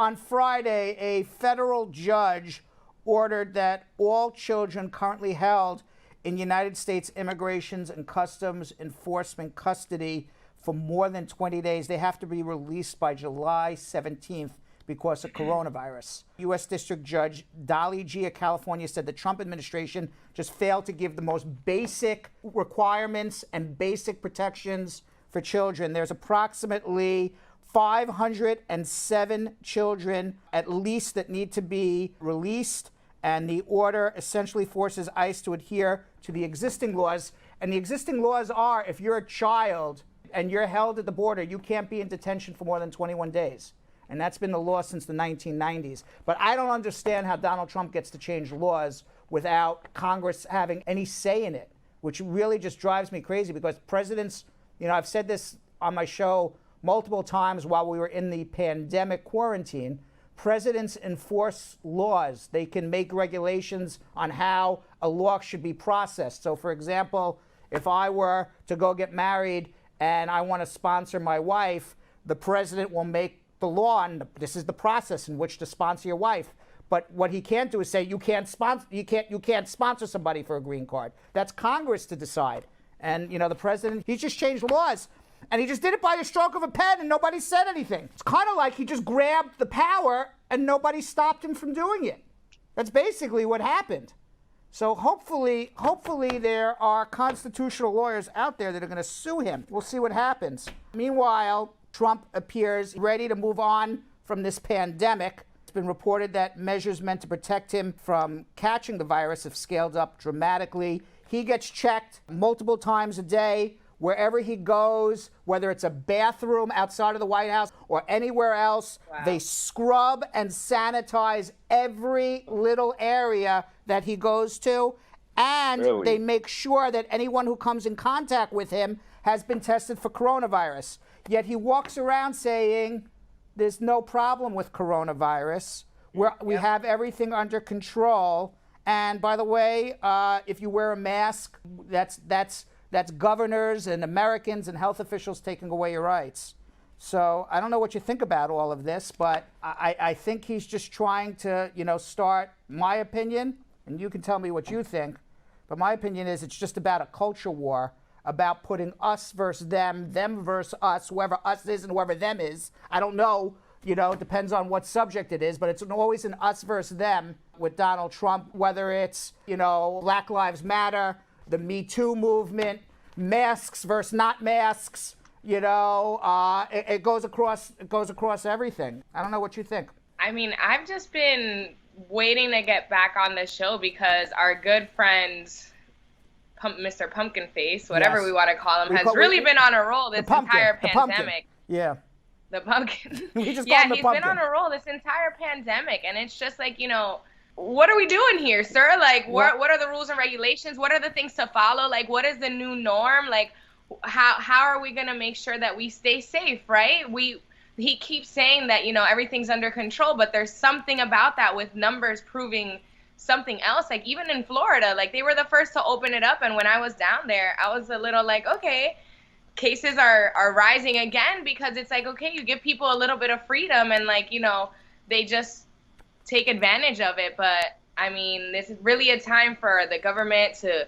on Friday, a federal judge ordered that all children currently held in United States Immigration and Customs Enforcement custody for more than 20 days, they have to be released by July 17th because of coronavirus. U.S. District Judge Dolly G. of California said the Trump administration just failed to give the most basic requirements and basic protections for children. There's approximately 507 children at least that need to be released, and the order essentially forces ICE to adhere to the existing laws. And the existing laws are, if you're a child and you're held at the border, you can't be in detention for more than 21 days. And that's been the law since the 1990s. But I don't understand how Donald Trump gets to change laws without Congress having any say in it, which really just drives me crazy, because presidents, I've said this on my show multiple times while we were in the pandemic quarantine, presidents enforce laws. They can make regulations on how a law should be processed. So, for example, if I were to go get married and I want to sponsor my wife, the president will make the law, and this is the process in which to sponsor your wife. But what he can't do is say you can't sponsor somebody for a green card. That's Congress to decide. And the president, he just changed laws, and he just did it by a stroke of a pen, and nobody said anything. It's kind of like he just grabbed the power and nobody stopped him from doing it. That's basically what happened. So hopefully there are constitutional lawyers out there that are going to sue him. We'll see what happens. Meanwhile, Trump appears ready to move on from this pandemic. It's been reported that measures meant to protect him from catching the virus have scaled up dramatically. He gets checked multiple times a day wherever he goes, whether it's a bathroom outside of the White House or anywhere else. Wow. They scrub and sanitize every little area that he goes to. And really? They make sure that anyone who comes in contact with him has been tested for coronavirus. Yet he walks around saying there's no problem with coronavirus. We have everything under control. And by the way, if you wear a mask, that's governors and Americans and health officials taking away your rights. So I don't know what you think about all of this, but I think he's just trying to, start, my opinion, and you can tell me what you think, but my opinion is it's just about a culture war, about putting us versus them versus us, whoever us is and whoever them is. I don't know, it depends on what subject it is, but it's always an us versus them with Donald Trump, whether it's, Black Lives Matter, the Me Too movement, masks versus not masks, it goes across everything. I don't know what you think. I mean, I've just been waiting to get back on the show because our good friend, Mr. Pumpkin Face, whatever we want to call him, has really been on a roll this entire pandemic. Yeah. The pumpkin. We just yeah, he's been on a roll this entire pandemic. And it's just like, what are we doing here, sir? Like, what are the rules and regulations? What are the things to follow? Like, what is the new norm? Like, how are we going to make sure that we stay safe, right? He keeps saying that, everything's under control, but there's something about that with numbers proving something else. Like, even in Florida, like, they were the first to open it up. And when I was down there, I was a little like, okay, cases are rising again, because it's like, okay, you give people a little bit of freedom and, like, they just take advantage of it. But I mean, this is really a time for the government to,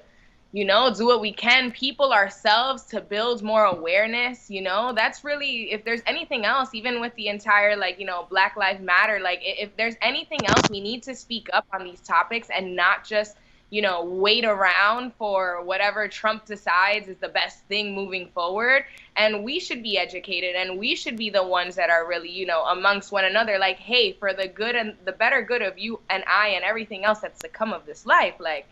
do what we can, people ourselves, to build more awareness. That's really, if there's anything else, even with the entire, like, Black Lives Matter, like, if there's anything else, we need to speak up on these topics and not just, wait around for whatever Trump decides is the best thing moving forward. And we should be educated, and we should be the ones that are really, amongst one another, like, hey, for the good and the better good of you and I and everything else that's to come of this life, like,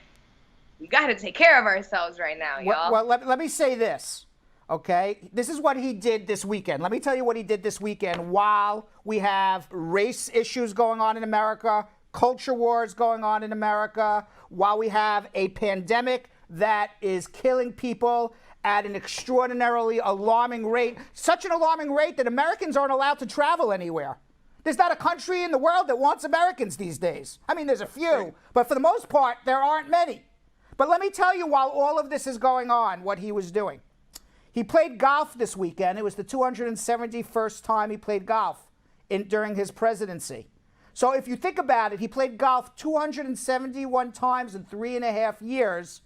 we got to take care of ourselves right now, y'all. Well, let me say this, okay? This is what he did this weekend. Let me tell you what he did this weekend while we have race issues going on in America, culture wars going on in America, while we have a pandemic that is killing people at an extraordinarily alarming rate, such an alarming rate that Americans aren't allowed to travel anywhere. There's not a country in the world that wants Americans these days. I mean, there's a few, but for the most part, there aren't many. But let me tell you, while all of this is going on, what he was doing. He played golf this weekend. It was the 271st time he played golf during his presidency. So if you think about it, he played golf 271 times in 3.5 years.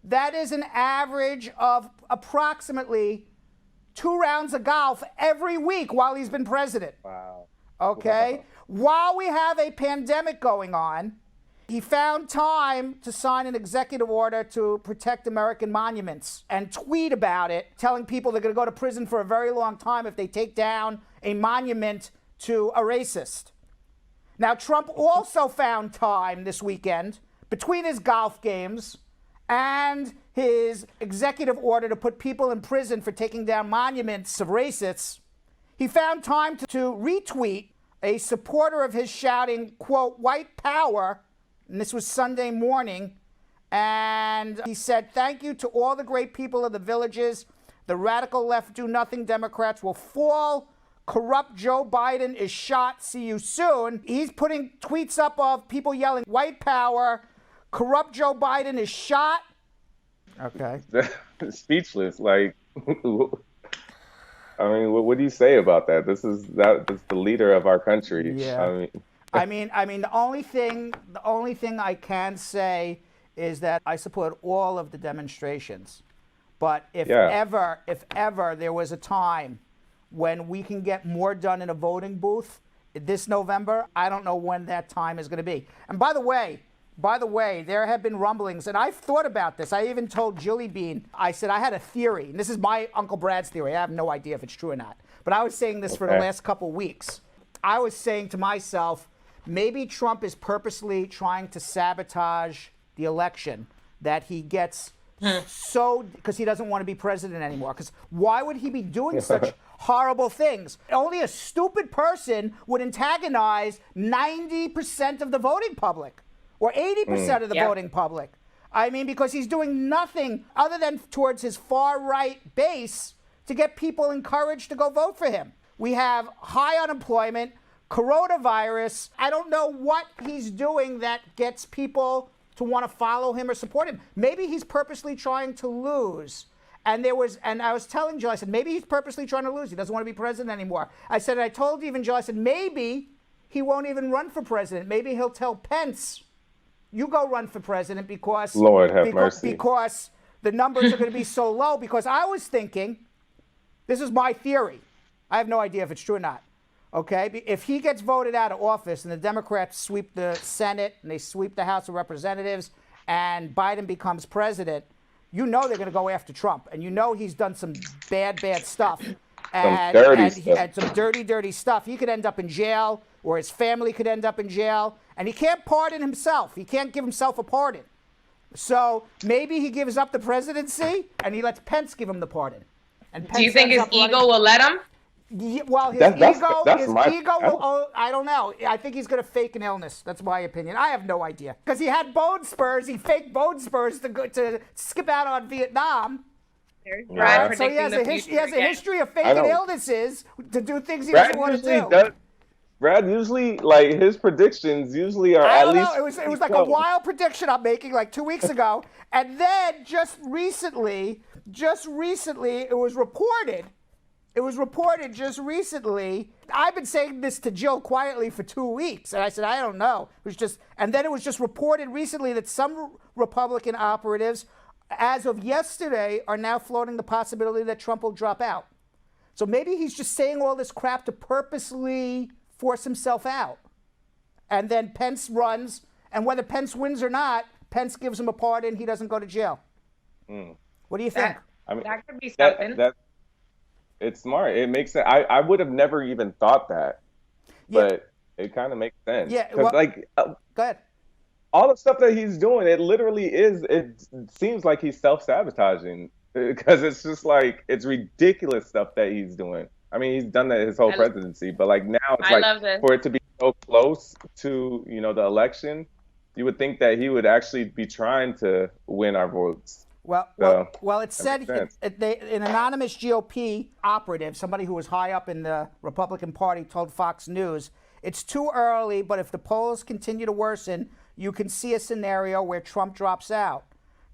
That is an average of approximately 2 rounds of golf every week while he's been president. Wow. Okay? Wow. While we have a pandemic going on, he found time to sign an executive order to protect American monuments and tweet about it, telling people they're going to go to prison for a very long time if they take down a monument to a racist. Now, Trump also found time this weekend between his golf games and his executive order to put people in prison for taking down monuments of racists. He found time to retweet a supporter of his shouting, quote, "white power," and this was Sunday morning, and he said, "Thank you to all the great people of the villages. The radical left do-nothing Democrats will fall. Corrupt Joe Biden is shot. See you soon." He's putting tweets up of people yelling, "white power," "corrupt Joe Biden is shot." Okay. Speechless. Like, I mean, what do you say about that? This is the leader of our country. Yeah. I mean, the only thing I can say is that I support all of the demonstrations. But if ever there was a time when we can get more done in a voting booth this November, I don't know when that time is going to be. And by the way, there have been rumblings, and I've thought about this. I even told Julie Bean, I said I had a theory, and this is my Uncle Brad's theory. I have no idea if it's true or not. But I was saying this for the last couple weeks. I was saying to myself, maybe Trump is purposely trying to sabotage the election, that he gets because he doesn't want to be president anymore. Because why would he be doing such horrible things? Only a stupid person would antagonize 90% of the voting public. Or 80% of the voting public. I mean, because he's doing nothing other than towards his far-right base to get people encouraged to go vote for him. We have high unemployment, coronavirus. I don't know what he's doing that gets people to want to follow him or support him. Maybe he's purposely trying to lose. And I was telling Joe, I said, maybe he's purposely trying to lose. He doesn't want to be president anymore. I told even Joe, I said, maybe he won't even run for president. Maybe he'll tell Pence, you go run for president because Lord have mercy. Because the numbers are going to be so low. Because I was thinking, this is my theory. I have no idea if it's true or not. Okay, if he gets voted out of office and the Democrats sweep the Senate and they sweep the House of Representatives and Biden becomes president, you know they're going to go after Trump, and you know he's done some bad stuff. And some dirty stuff. He could end up in jail, or his family could end up in jail, and he can't pardon himself. He can't give himself a pardon. So maybe he gives up the presidency and he lets Pence give him the pardon. And Pence, do you think his ego will let him? Yeah, well, his ego will, I don't know. I think he's going to fake an illness. That's my opinion. I have no idea. Because he had bone spurs. He faked bone spurs to skip out on Vietnam. Brad so he has a history of faking illnesses to do things he doesn't want to do. Brad usually, like, his predictions usually are at least. It was like a wild prediction I'm making like 2 weeks ago. And then just recently, it was reported. It was reported just recently. I've been saying this to Jill quietly for 2 weeks, and I said, I don't know. And then it was just reported recently that some Republican operatives, as of yesterday, are now floating the possibility that Trump will drop out. So maybe he's just saying all this crap to purposely force himself out. And then Pence runs, and whether Pence wins or not, Pence gives him a pardon, he doesn't go to jail. What do you think? That could be something. It's smart. It makes sense. I would have never even thought that, but it kind of makes sense. Yeah. Well, go ahead. All the stuff that he's doing, it literally is. It seems like he's self-sabotaging because it's just like it's ridiculous stuff that he's doing. I mean, he's done that his whole presidency, but like now it's for it to be so close to the election, you would think that he would actually be trying to win our votes. Well, it said an anonymous GOP operative, somebody who was high up in the Republican Party, told Fox News, it's too early, but if the polls continue to worsen, you can see a scenario where Trump drops out.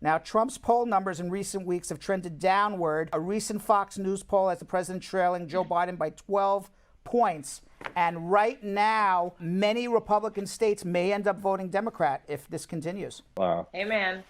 Now, Trump's poll numbers in recent weeks have trended downward. A recent Fox News poll has the president trailing Joe Biden by 12 points. And right now, many Republican states may end up voting Democrat if this continues. Wow. Amen.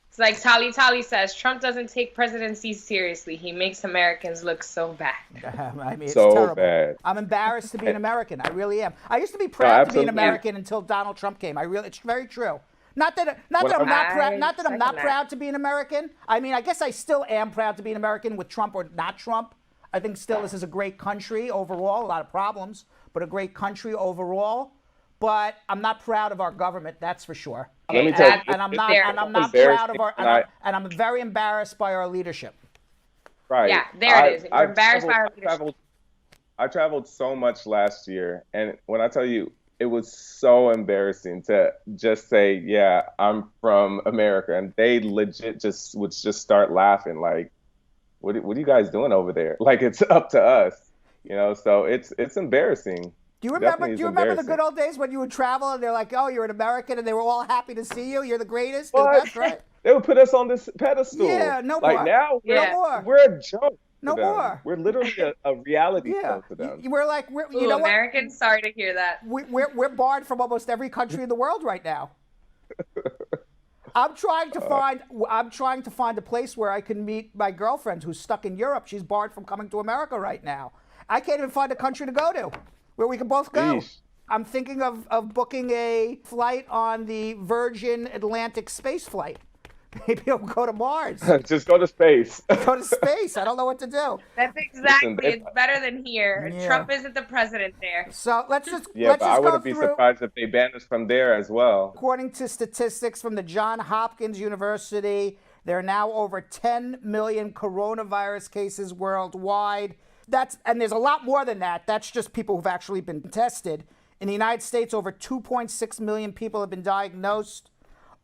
It's like Tali says, Trump doesn't take presidency seriously. He makes Americans look so bad. I mean, it's So terrible. bad. I'm embarrassed to be an American. I really am. I used to be proud to be an American until Donald Trump came. It's very true. Not that I'm not proud to be an American. I mean, I guess I still am proud to be an American with Trump or not Trump. I think still this is a great country overall. A lot of problems, but a great country overall. But I'm not proud of our government, that's for sure. Let me tell you, and I'm not proud of our, and I'm very embarrassed by our leadership. Right. Yeah, there it is. You're embarrassed by our leadership. I traveled so much last year, and when I tell you, it was so embarrassing to just say, yeah, I'm from America, and they legit would start laughing like, what are you guys doing over there? Like, it's up to us, so it's embarrassing. Do you remember the good old days when you would travel and they're like, oh, you're an American, and they were all happy to see you? You're the greatest. You're the best, right? They would put us on this pedestal. Yeah, no more. Like now, no more. We're a joke. No more. We're literally a reality show to them. We're like, you know Americans, what? sorry to hear that. We're barred from almost every country in the world right now. I'm trying to find a place where I can meet my girlfriend who's stuck in Europe. She's barred from coming to America right now. I can't even find a country to go to where we can both go. Eesh. I'm thinking of booking a flight on the Virgin Atlantic space flight. Maybe I'll go to Mars. Just go to space. Go to space. I don't know what to do. That's exactly. It's better than here. Yeah. Trump isn't the president there. So let's just I wouldn't be surprised if they banned us from there as well. According to statistics from the Johns Hopkins University, there are now over 10 million coronavirus cases worldwide. And there's a lot more than that. That's just people who've actually been tested. In the United States, over 2.6 million people have been diagnosed.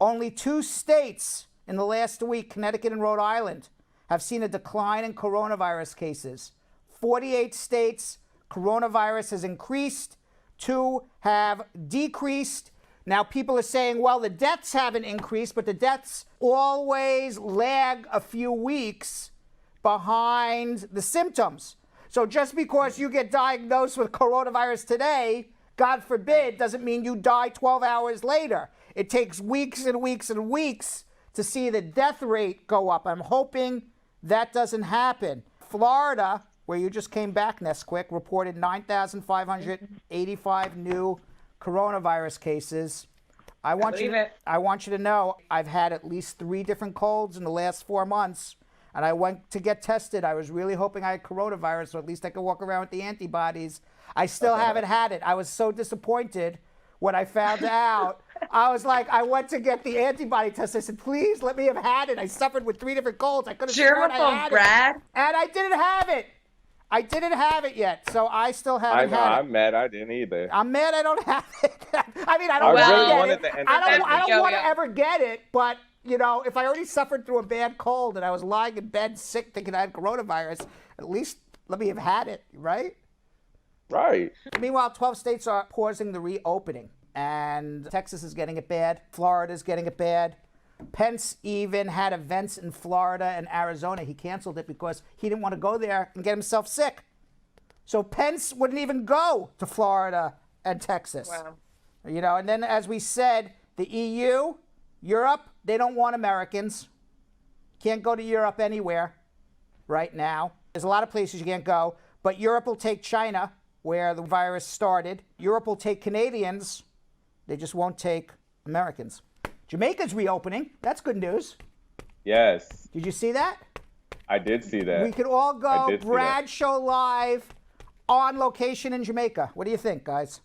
Only 2 states in the last week, Connecticut and Rhode Island, have seen a decline in coronavirus cases. 48 states, coronavirus has increased. 2 have decreased. Now, people are saying, well, the deaths haven't increased, but the deaths always lag a few weeks behind the symptoms. So just because you get diagnosed with coronavirus today, God forbid, doesn't mean you die 12 hours later. It takes weeks and weeks and weeks to see the death rate go up. I'm hoping that doesn't happen. Florida, where you just came back, Nesquik, reported 9,585 new coronavirus cases. I want you to know I've had at least 3 different colds in the last 4 months, and I went to get tested. I was really hoping I had coronavirus, so at least I could walk around with the antibodies. I still haven't had it. I was so disappointed when I found out. I was like, I went to get the antibody test. I said, please let me have had it. I suffered with 3 different colds. I could have sworn I had Brad. it. And I didn't have it. I didn't have it yet, so I still haven't had it. I'm mad I didn't either. I'm mad I don't have it. I mean, I don't want to get it. I don't want to ever get it, but, if I already suffered through a bad cold and I was lying in bed sick thinking I had coronavirus, at least let me have had it, right? Right. Meanwhile, 12 states are pausing the reopening, and Texas is getting it bad. Florida is getting it bad. Pence even had events in Florida and Arizona. He canceled it because he didn't want to go there and get himself sick. So Pence wouldn't even go to Florida and Texas. Wow. And then, as we said, the EU, Europe, they don't want Americans. Can't go to Europe anywhere right now. There's a lot of places you can't go, but Europe will take China, where the virus started. Europe will take Canadians. They just won't take Americans. Jamaica's reopening. That's good news. Yes. Did you see that? I did see that. We could all go Brad Show Live on location in Jamaica. What do you think, guys?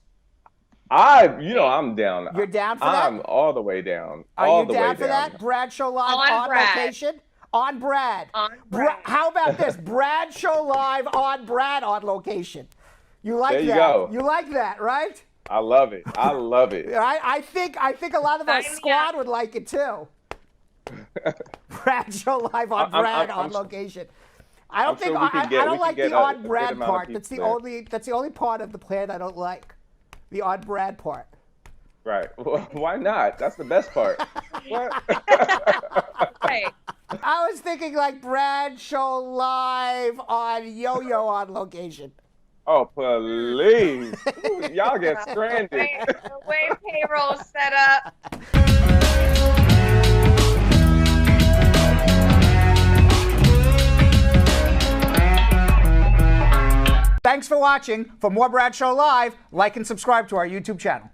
I'm down. You're down for that? I'm all the way down. Are you down for that? Brad Show Live on location? On Brad. On Brad. How about this? Brad Show Live on Brad on location. You like that? There you go. You like that, right? I love it. I love it. I think a lot of our squad would like it too. Brad Show Live on Brad on location. I don't like the on Brad part. That's the only part of the plan I don't like. The on Brad part. Right. Well, why not? That's the best part. What? Right. I was thinking like Brad Show Live on Yo-Yo on location. Oh, please. Y'all get stranded. The way payroll's set up. Thanks for watching. For more Brad Show Live, like and subscribe to our YouTube channel.